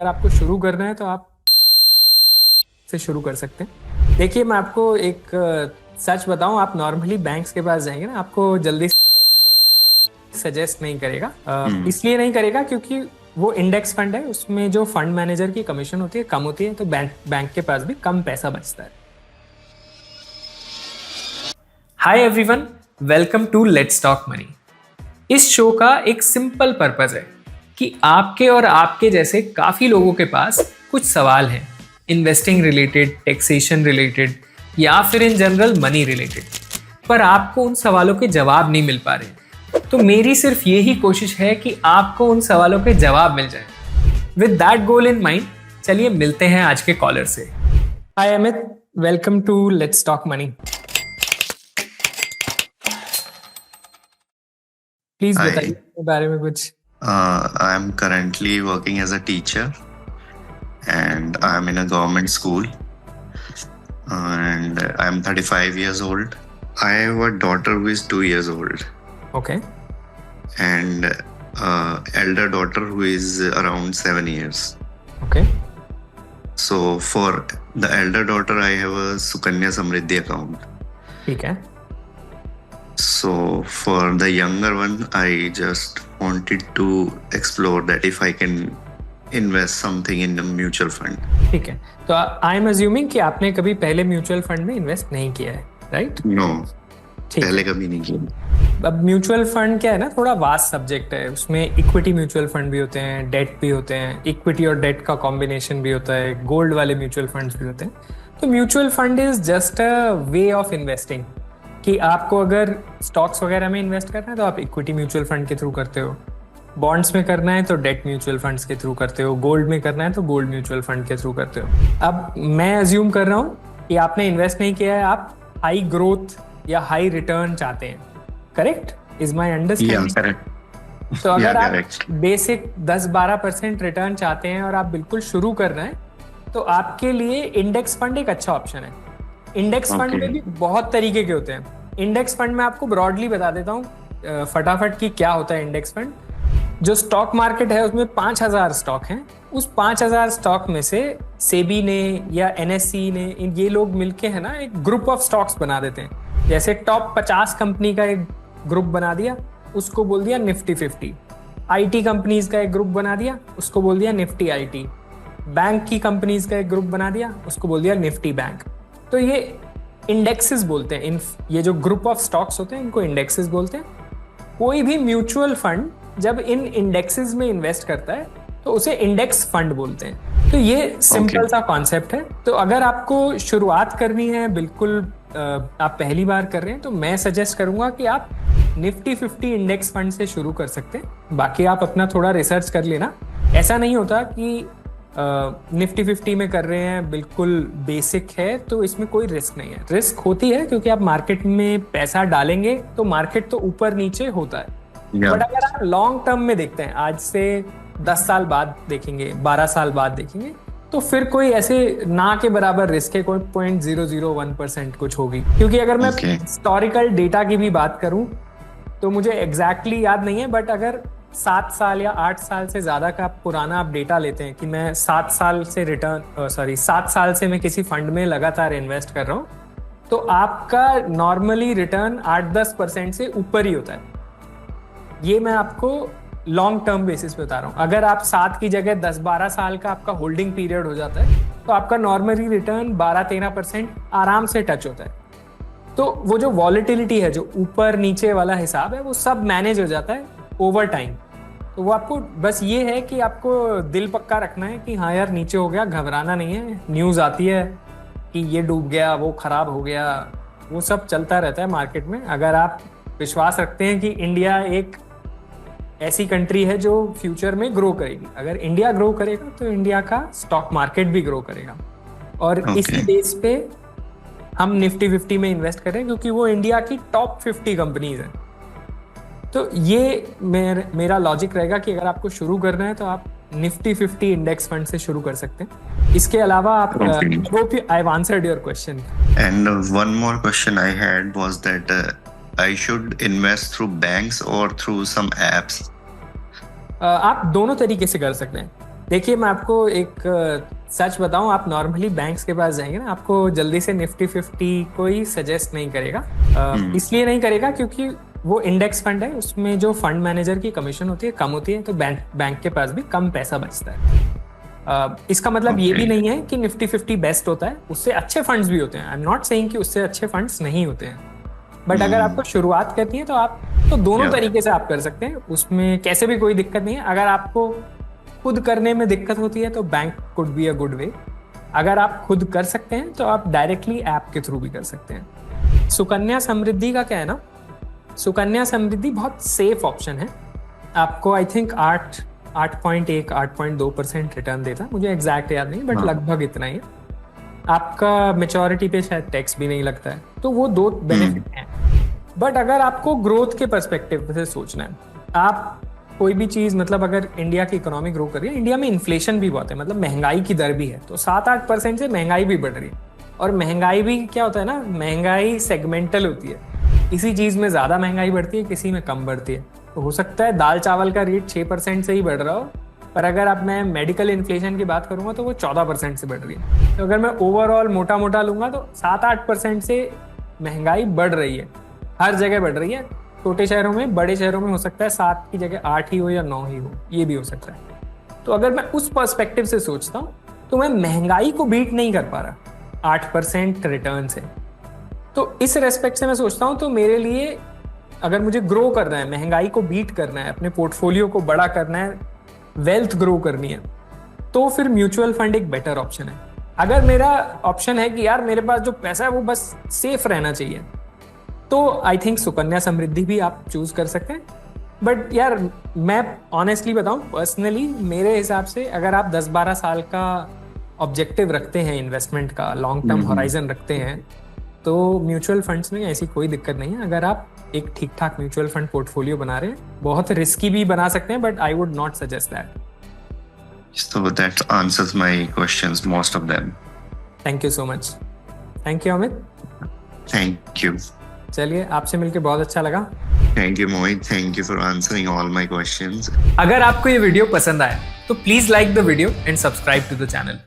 अगर आपको शुरू करना है तो आप से शुरू कर सकते हैं। देखिए, मैं आपको एक सच बताऊं, आप नॉर्मली बैंक्स के पास जाएंगे ना, आपको जल्दी सजेस्ट नहीं करेगा। हम्म। इसलिए नहीं करेगा क्योंकि वो इंडेक्स फंड है, उसमें जो फंड मैनेजर की कमीशन होती है कम होती है, तो बैंक बैंक के पास भी कम पैसा बचता है। Hi everyone, welcome to let's talk money. इस शो का एक सिंपल पर्पस है कि आपके और आपके जैसे काफी लोगों के पास कुछ सवाल हैं, इन्वेस्टिंग रिलेटेड, टैक्सेशन रिलेटेड या फिर इन जनरल मनी रिलेटेड, पर आपको उन सवालों के जवाब नहीं मिल पा रहे। तो मेरी सिर्फ यही कोशिश है कि आपको उन सवालों के जवाब मिल जाए। With that goal in mind, चलिए मिलते हैं आज के कॉलर से। Hi Amit, welcome to let's talk money. Please बताइए Hi, अपने बारे में कुछ। I'm currently working as a teacher and I'm in a government school and I'm 35 years old. I have a daughter who is 2 years old okay, and elder daughter who is around 7 years. Okay, So for the elder daughter, I have a Sukanya Samriddhi account. ठीक है। So for the younger one, I just wanted to explore that if I can invest something in a mutual fund. ठीक है, तो I am assuming कि आपने कभी पहले mutual fund में इन्वेस्ट नहीं किया है, राइट? No, ठीक पहले है। कभी नहीं किया। अब म्यूचुअल फंड क्या है ना, थोड़ा वास्ट सब्जेक्ट है। उसमें इक्विटी म्यूचुअल फंड भी होते हैं, डेट भी होते हैं, इक्विटी और डेट का कॉम्बिनेशन भी होता है, गोल्ड वाले म्यूचुअल फंड्स भी होते हैं। तो mutual fund is just a way of investing कि आपको अगर स्टॉक्स वगैरह में इन्वेस्ट करना है तो आप इक्विटी म्यूचुअल फंड के थ्रू करते हो, बॉन्ड्स में करना है तो डेट म्यूचुअल फंड्स के थ्रू करते हो, गोल्ड में करना है तो गोल्ड म्यूचुअल फंड के थ्रू करते हो। अब मैं अज्यूम कर रहा हूँ कि आपने इन्वेस्ट नहीं किया है, आप हाई ग्रोथ या हाई रिटर्न चाहते हैं, correct? Is my Yeah, understanding? correct. तो अगर Yeah, आप correct. बेसिक 10-12% रिटर्न चाहते हैं और आप बिल्कुल शुरू कर रहे हैं, तो आपके लिए इंडेक्स फंड एक अच्छा ऑप्शन है। Index fund Okay. में भी बहुत तरीके के होते हैं। इंडेक्स फंड में आपको ब्रॉडली बता देता हूँ फटाफट कि क्या होता है इंडेक्स फंड। जो स्टॉक मार्केट है उसमें 5000 स्टॉक हैं। उस 5000 स्टॉक में से सेबी ने या एनएससी ने, ये लोग मिलके है ना, एक ग्रुप ऑफ स्टॉक्स बना देते हैं। जैसे टॉप 50 कंपनी का एक ग्रुप बना दिया, उसको बोल दिया निफ्टी 50। आईटी कंपनीज का एक ग्रुप बना दिया, उसको बोल दिया निफ्टी आईटी। बैंक की कंपनीज का एक ग्रुप बना दिया, उसको बोल दिया निफ्टी बैंक। तो ये इंडेक्सेस बोलते हैं। इन ये जो ग्रुप ऑफ स्टॉक्स होते हैं इनको इंडेक्सेस बोलते हैं। कोई भी म्यूचुअल फंड जब इन इंडेक्सेस में इन्वेस्ट करता है तो उसे इंडेक्स फंड बोलते हैं। तो ये सिंपल सा कॉन्सेप्ट है। तो अगर आपको शुरुआत करनी है, बिल्कुल आप पहली बार कर रहे हैं, तो मैं सजेस्ट करूंगा कि आप निफ्टी 50 इंडेक्स फंड से शुरू कर सकते हैं। बाकी आप अपना थोड़ा रिसर्च कर लेना। ऐसा नहीं होता कि निफ्टी 50 में कर रहे हैं, बिल्कुल बेसिक है तो इसमें कोई रिस्क नहीं है। रिस्क होती है क्योंकि आप मार्केट में पैसा डालेंगे तो मार्केट तो ऊपर नीचे होता है। Yeah. बट अगर आप लॉन्ग टर्म में देखते हैं, आज से 10 साल बाद देखेंगे, 12 साल बाद देखेंगे, तो फिर कोई ऐसे ना के बराबर रिस्क है, कोई 0.001% कुछ होगी। क्योंकि अगर मैं Okay. हिस्टोरिकल डेटा की भी बात करूं तो मुझे एग्जैक्टली याद नहीं है, बट अगर 7 साल या 8 साल से ज्यादा का पुराना आप डेटा लेते हैं कि मैं 7 साल से 7 साल से मैं किसी फंड में लगातार इन्वेस्ट कर रहा हूं, तो आपका नॉर्मली रिटर्न 8-10% से ऊपर ही होता है। ये मैं आपको लॉन्ग टर्म बेसिस पे बता रहा हूँ। अगर आप 7 की जगह 10-12 साल का आपका होल्डिंग पीरियड हो जाता है तो आपका नॉर्मली रिटर्न 12-13% आराम से टच होता है। तो वो जो वॉलेटिलिटी है, जो ऊपर नीचे वाला हिसाब है, वो सब मैनेज हो जाता है ओवर टाइम। तो वो आपको बस ये है कि आपको दिल पक्का रखना है कि हाँ यार, नीचे हो गया, घबराना नहीं है। न्यूज़ आती है कि ये डूब गया, वो खराब हो गया, वो सब चलता रहता है मार्केट में। अगर आप विश्वास रखते हैं कि इंडिया एक ऐसी कंट्री है जो फ्यूचर में ग्रो करेगी, अगर इंडिया ग्रो करेगा तो इंडिया का स्टॉक मार्केट भी ग्रो करेगा। और इसी बेस पे हम निफ्टी 50 में इन्वेस्ट करें क्योंकि वो इंडिया की टॉप 50 कंपनीज हैं। तो ये मेरा लॉजिक रहेगा कि अगर आपको शुरू करना है तो आप निफ्टी 50 इंडेक्स फंड से शुरू कर सकते हैं। इसके अलावा आप hope I have answered your question. And one more question I had was that I should invest through banks or through some apps. आप दोनों तरीके से कर सकते हैं। देखिए मैं आपको एक सच बताऊं, आप नॉर्मली बैंक्स के पास जाएंगे ना, आपको जल्दी से निफ्टी 50 कोई सजेस्ट नहीं करेगा। इसलिए नहीं करेगा क्योंकि वो इंडेक्स फंड है, उसमें जो फंड मैनेजर की कमीशन होती है कम होती है, तो बैंक के पास भी कम पैसा बचता है। इसका मतलब ये भी नहीं है कि निफ्टी 50 बेस्ट होता है, उससे अच्छे फंड्स भी होते हैं। आई एम नॉट सेइंग कि उससे अच्छे फंड्स नहीं होते हैं, बट अगर आपको शुरुआत करनी है तो आप तो दोनों तरीके से आप कर सकते हैं, उसमें कैसे भी कोई दिक्कत नहीं है। अगर आपको खुद करने में दिक्कत होती है तो bank could be a good way. अगर आप खुद कर सकते हैं तो आप डायरेक्टली ऐप के थ्रू भी कर सकते हैं। सुकन्या समृद्धि का क्या है ना, सुकन्या समृद्धि बहुत सेफ ऑप्शन है। आपको आई थिंक 8.2% रिटर्न देता है, मुझे एग्जैक्ट याद नहीं, बट लगभग इतना ही है। आपका मेच्योरिटी पे शायद टैक्स भी नहीं लगता है, तो वो दो बेनिफिट हैं। बट अगर आपको ग्रोथ के पर्सपेक्टिव से सोचना है, आप कोई भी चीज, मतलब अगर इंडिया की इकोनॉमी ग्रो कर रही है, इंडिया में इन्फ्लेशन भी बहुत है, मतलब महंगाई की दर भी है, तो 7-8% से महंगाई भी बढ़ रही है। और महंगाई भी क्या होता है ना, महंगाई सेगमेंटल होती है, किसी चीज में ज्यादा महंगाई बढ़ती है, किसी में कम बढ़ती है। तो हो सकता है दाल चावल का रेट 6% से ही बढ़ रहा हो, पर अगर आप मैं मेडिकल इन्फ्लेशन की बात करूंगा तो वो 14% से बढ़ रही है। तो अगर मैं ओवरऑल मोटा मोटा लूंगा तो 7-8% से महंगाई बढ़ रही है, हर जगह बढ़ रही है। छोटे शहरों में, बड़े शहरों में हो सकता है 7 की जगह 8 ही हो या 9 ही हो, ये भी हो सकता है। तो अगर मैं उस पर्सपेक्टिव से सोचता हूँ तो मैं महंगाई को बीट नहीं कर पा रहा 8% रिटर्न से। तो इस रेस्पेक्ट से मैं सोचता हूँ तो मेरे लिए अगर मुझे ग्रो करना है, महंगाई को बीट करना है, अपने पोर्टफोलियो को बड़ा करना है, वेल्थ ग्रो करनी है, तो फिर म्यूचुअल फंड एक बेटर ऑप्शन है। अगर मेरा ऑप्शन है कि यार मेरे पास जो पैसा है वो बस सेफ रहना चाहिए, तो आई थिंक सुकन्या समृद्धि भी आप चूज कर सकते हैं। बट यार मैं ऑनेस्टली बताऊं, पर्सनली मेरे हिसाब से अगर आप 10-12 साल का ऑब्जेक्टिव रखते हैं इन्वेस्टमेंट का, लॉन्ग टर्म होराइजन रखते हैं, तो म्यूचुअल फंड्स में ऐसी कोई दिक्कत नहीं है। अगर आप एक ठीक ठाक म्यूचुअल फंड पोर्टफोलियो बना रहे हैं, बहुत रिस्की भी बना सकते हैं, but I would not suggest that. So that answers my questions, most of them. Thank you so much. Thank you Amit. Thank you. चलिए, आपसे मिलकर बहुत अच्छा लगा। Thank you, Mohit. Thank you for answering all my questions. अगर आपको ये video पसंद आया तो please like the video and subscribe to the channel.